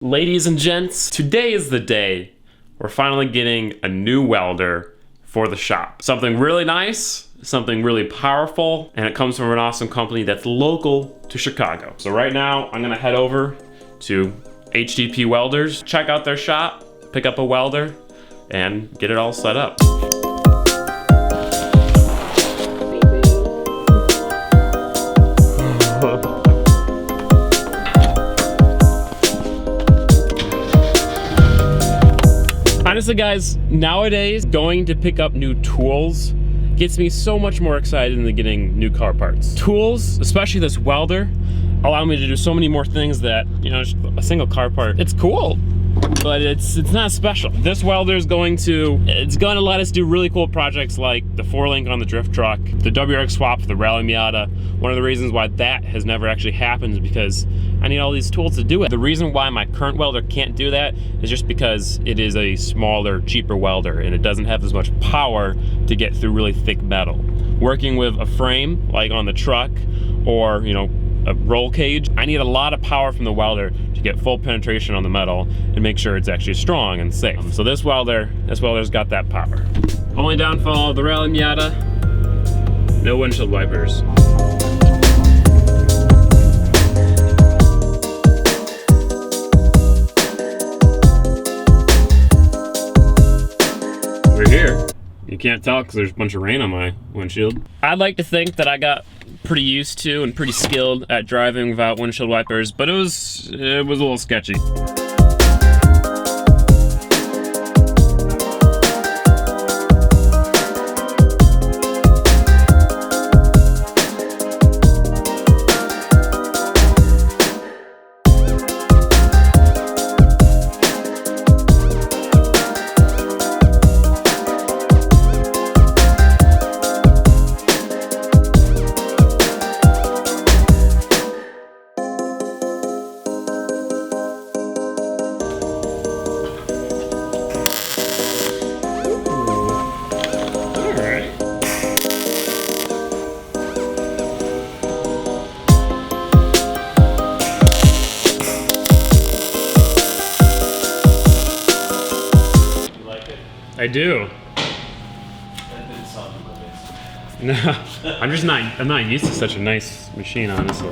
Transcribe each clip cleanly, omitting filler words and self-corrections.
Ladies and gents, today is the day we're finally getting a new welder for the shop. Something really nice, something really powerful, and it comes from an awesome company that's local to Chicago. So right now, I'm gonna head over to HTP Welders, check out their shop, pick up a welder, and get it all set up. Honestly guys, nowadays going to pick up new tools gets me so much more excited than getting new car parts. Tools, especially this welder, allow me to do so many more things that, you know, a single car part, it's cool, but it's not special. This welder is going to let us do really cool projects like the 4-link on the drift truck, the WRX swap for the Rally Miata. One of the reasons why that has never actually happened is because I need all these tools to do it. The reason why my current welder can't do that is just because it is a smaller, cheaper welder and it doesn't have as much power to get through really thick metal. Working with a frame like on the truck or, you know, a roll cage, I need a lot of power from the welder to get full penetration on the metal and make sure it's actually strong and safe. So this welder's got that power. Only downfall of the Rally Miata, no windshield wipers. We're here. You can't tell because there's a bunch of rain on my windshield. I'd like to think that I got pretty used to and pretty skilled at driving without windshield wipers, but it was a little sketchy. I do. No, I'm not used to such a nice machine, honestly.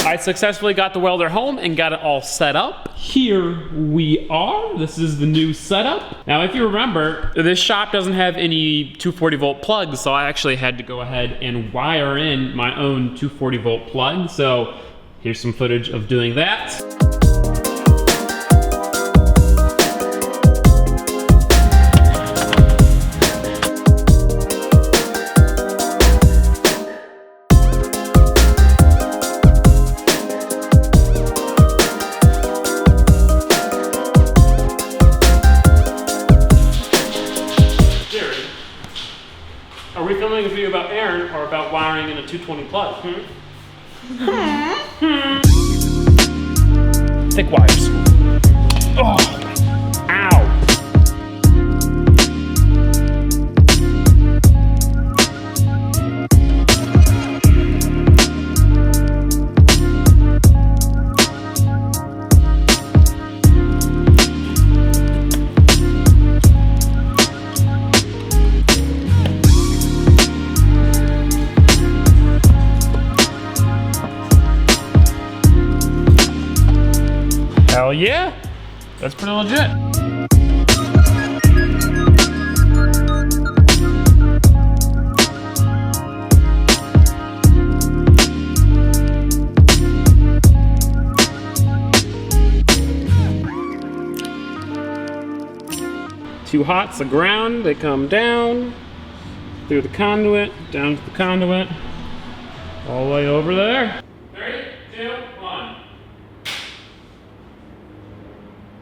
I successfully got the welder home and got it all set up. Here we are. This is the new setup. Now, if you remember, this shop doesn't have any 240 volt plugs, so I actually had to go ahead and wire in my own 240 volt plug. So here's some footage of doing that. Are we filming a video about Aaron or about wiring in a 220 plug? Thick wires. Oh. Ow. Hell yeah, that's pretty legit. Two hots the ground, they come down through the conduit, down to the conduit, all the way over there. 3, 2, 1.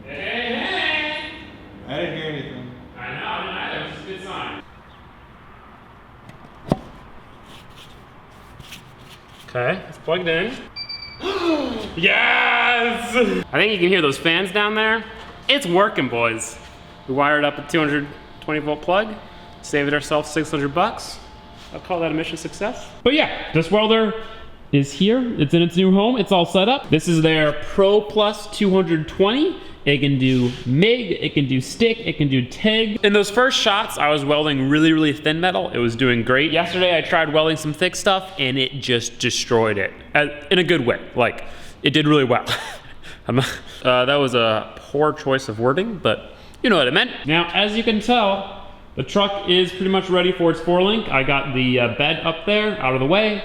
Hey. I didn't hear anything. I know, I didn't either. It's a good sign. Okay, it's plugged in. Yes! I think you can hear those fans down there. It's working, boys. We wired up a 220 volt plug, saved ourselves 600 bucks. I'll call that a mission success. But yeah, this welder is here. It's in its new home. It's all set up. This is their Pro Plus 220. It can do MIG, it can do stick, it can do TIG. In those first shots, I was welding really, really thin metal. It was doing great. Yesterday, I tried welding some thick stuff and it just destroyed it. In a good way. Like, it did really well. That was a poor choice of wording, but you know what I meant. Now, as you can tell, the truck is pretty much ready for its 4-link. I got the bed up there, out of the way,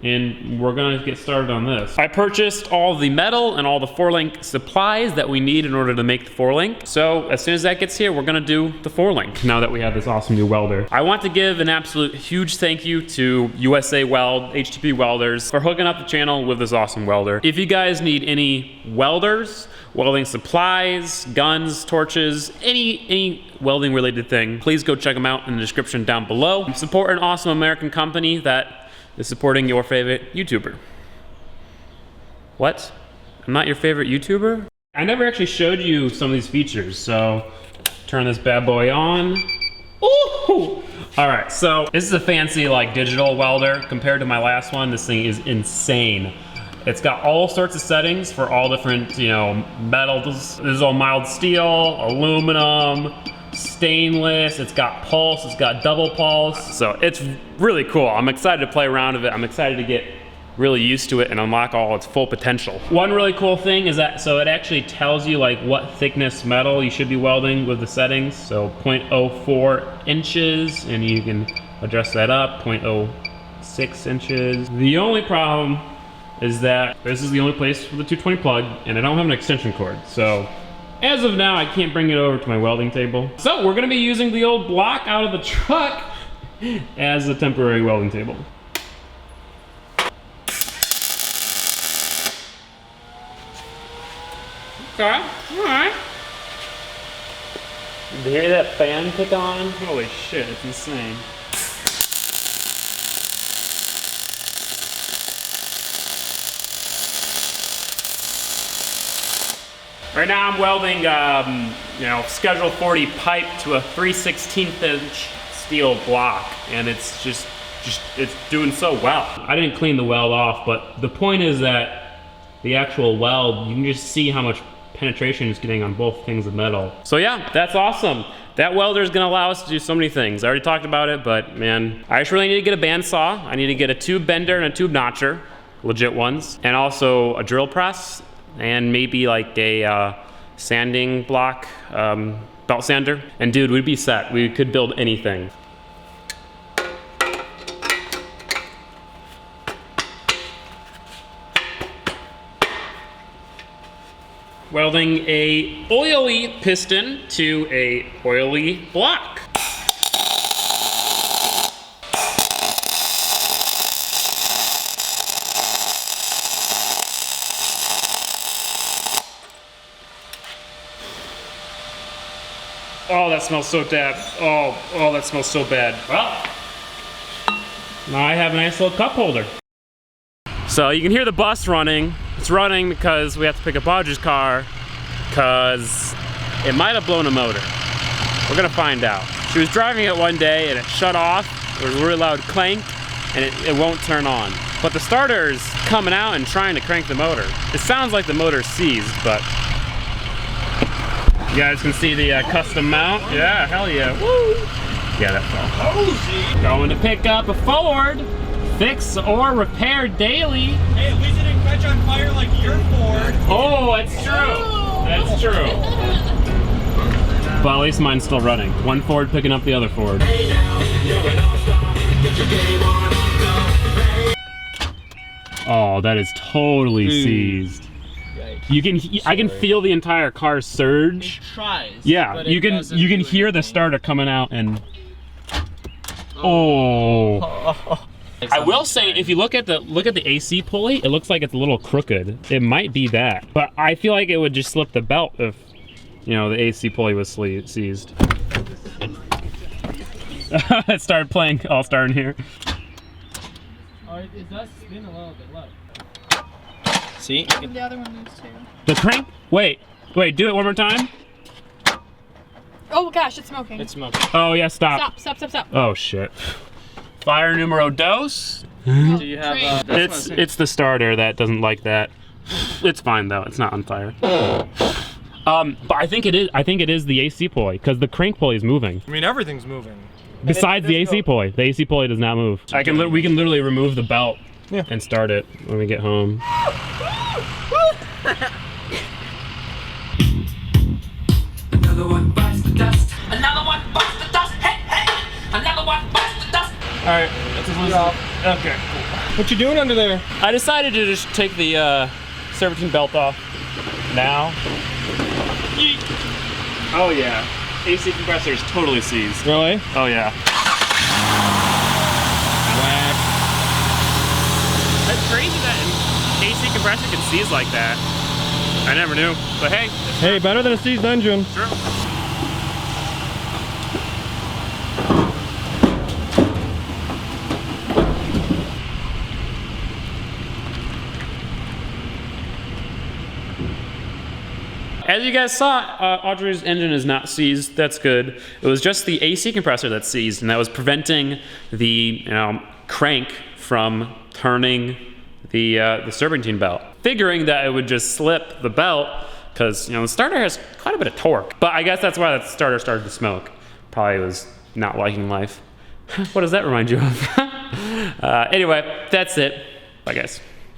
and we're gonna get started on this. I purchased all the metal and all the 4-link supplies that we need in order to make the 4-link. So as soon as that gets here, we're gonna do the 4-link now that we have this awesome new welder. I want to give an absolute huge thank you to USA Weld, HTP Welders for hooking up the channel with this awesome welder. If you guys need any welders, welding supplies, guns, torches, any welding related thing, please go check them out in the description down below. Support an awesome American company that is supporting your favorite YouTuber. What? I'm not your favorite YouTuber? I never actually showed you some of these features, so turn this bad boy on. Ooh! All right, so this is a fancy like digital welder. Compared to my last one, this thing is insane. It's got all sorts of settings for all different, metals. This is all mild steel, aluminum, stainless, it's got pulse, it's got double pulse. So it's really cool. I'm excited to play around with it. I'm excited to get really used to it and unlock all its full potential. One really cool thing is that, so it actually tells you like what thickness metal you should be welding with the settings. So 0.04 inches, and you can adjust that up, 0.06 inches. The only problem is that this is the only place for the 220 plug, and I don't have an extension cord. So as of now, I can't bring it over to my welding table. So we're gonna be using the old block out of the truck as a temporary welding table. Okay, all right. Did you hear that fan kick on? Holy shit, it's insane. Right now I'm welding, Schedule 40 pipe to a 3/16 inch steel block, and it's just it's doing so well. I didn't clean the weld off, but the point is that the actual weld, you can just see how much penetration is getting on both things of metal. So yeah, that's awesome. That welder is gonna allow us to do so many things. I already talked about it, but man, I just really need to get a bandsaw. I need to get a tube bender and a tube notcher, legit ones, and also a drill press, and maybe like a sanding block, belt sander. And dude, we'd be set. We could build anything. Welding a oily piston to a oily block. Oh, that smells so bad. Oh, that smells so bad. Well, now I have a nice little cup holder. So you can hear the bus running. It's running because we have to pick up Audrey's car because it might have blown a motor. We're gonna find out. She was driving it one day and it shut off. There was a really loud clank and it won't turn on. But the starter's coming out and trying to crank the motor. It sounds like the motor's seized, but you guys can see the custom mount. Yeah, hell yeah. Woo! Yeah, that fell. Going to pick up a Ford. Fix or repair daily. Hey, at least it didn't catch on fire like your Ford. Oh, that's true. That's true. But at least mine's still running. One Ford picking up the other Ford. Oh, that is totally seized. You can, I can feel the entire car surge. It tries. Yeah, you can hear the starter coming out and. Oh. I will say, if you look at the AC pulley, it looks like it's a little crooked. It might be that, but I feel like it would just slip the belt if, the AC pulley was seized. It started playing All-Star in here. Oh, it does spin a little bit. Look. See? The other one moves too. The crank? Wait, do it one more time. Oh gosh, it's smoking. It's smoking. Oh yeah, stop. Stop. Oh shit. Fire numero dos. Do you have It's the starter that doesn't like that. It's fine though. It's not on fire. But I think it is the AC pulley because the crank pulley is moving. I mean, everything's moving. Besides the AC pulley. The AC pulley does not move. We can literally remove the belt and start it when we get home. Another one bites the dust. Another one bites the dust. Hey, hey! Another one bites the dust. All right, let's listen. Okay, cool. What you doing under there? I decided to just take the serpentine belt off now. Yeet. Oh yeah, AC compressor is totally seized. Really? Oh yeah. That's crazy that an AC compressor can seize like that. I never knew, but hey. Hey, better than a seized engine. True. As you guys saw, Audrey's engine is not seized. That's good. It was just the AC compressor that's seized, and that was preventing the crank from turning the serpentine belt. Figuring that it would just slip the belt, because the starter has quite a bit of torque. But I guess that's why that starter started to smoke. Probably was not liking life. What does that remind you of? Anyway, that's it. Bye guys.